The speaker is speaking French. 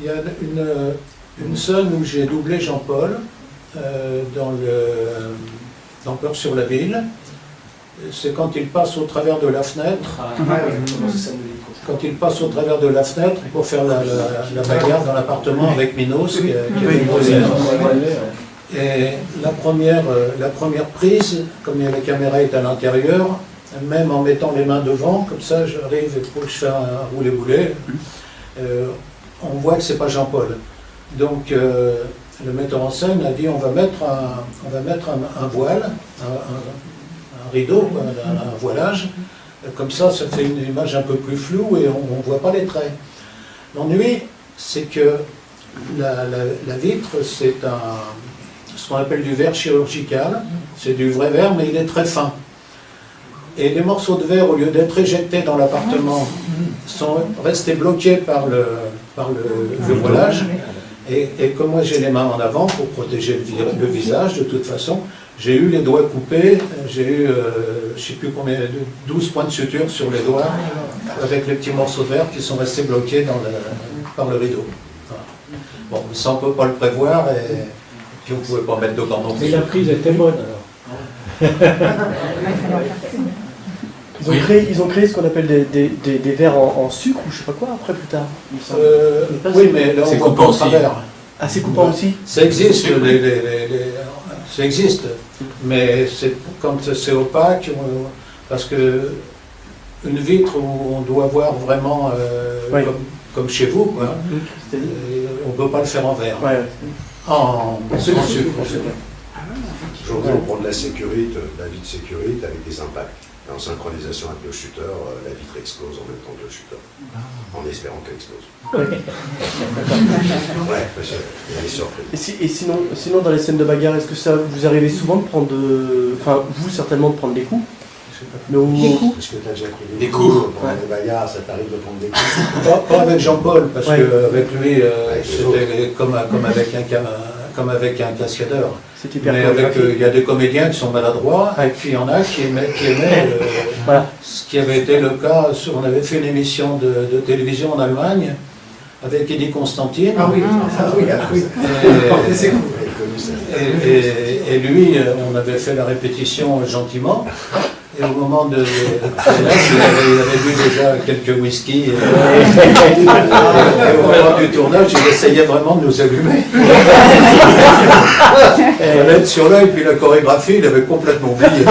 Il y a une scène où j'ai doublé Jean-Paul dans Peur sur la ville. C'est quand il passe au travers de la fenêtre. Quand il passe au travers de la fenêtre pour faire la bagarre dans l'appartement avec Minos, qui avait posé. Et la première prise, comme la caméra est à l'intérieur, même en mettant les mains devant, comme ça j'arrive et je fais un roulé-boulet, on voit que c'est pas Jean-Paul. Donc le metteur en scène a dit on va mettre un voile, un rideau, un voilage, comme ça fait une image un peu plus floue et on ne voit pas les traits. L'ennui, c'est que la vitre, c'est ce qu'on appelle du verre chirurgical, c'est du vrai verre, mais il est très fin. Et les morceaux de verre, au lieu d'être éjectés dans l'appartement, sont restés bloqués par le voilage. Et comme moi j'ai les mains en avant pour protéger le visage, de toute façon, j'ai eu les doigts coupés, j'ai eu, je ne sais plus combien, 12 points de suture sur les doigts, avec les petits morceaux de verre qui sont restés bloqués par le rideau. Voilà. Bon, ça on ne peut pas le prévoir, et puis on ne pouvait pas mettre de gants non plus. Mais la prise était bonne alors. Ils ont créé ce qu'on appelle des verres en sucre ou je sais pas quoi après plus tard. Oui, mais là on voit pas au travers. Ah, c'est coupant aussi. Ça existe, ça existe, mais quand c'est opaque, parce que une vitre où on doit voir vraiment oui. comme chez vous, quoi, on ne peut pas le faire en verre. Ouais. En sucre. Aujourd'hui, on prend de la sécurité, de la vitre sécurité avec des impacts. Et en synchronisation avec le shooter, la vitre explose en même temps que le shooter, en espérant qu'elle explose. Ouais, parce qu'il y a des surprises. Et sinon, dans les scènes de bagarre, est-ce que ça vous arrivez souvent de prendre enfin, vous certainement de prendre des coups? Des coups? Parce que tu as déjà pris des coups pendant les bagarres, ça t'arrive de prendre des coups? Pas avec Jean-Paul, parce qu'avec lui, c'était comme avec un cascadeur. Mais il y a des comédiens qui sont maladroits, et puis il y en a qui aimaient voilà. Ce qui avait été le cas, on avait fait une émission de télévision en Allemagne, avec Eddie Constantine. Ah oui, et lui, on avait fait la répétition gentiment, et au moment de tournage, il avait bu déjà quelques whisky, et au moment du tournage, il essayait vraiment de nous allumer. La lettre sur l'œil, puis la chorégraphie, il avait complètement oublié.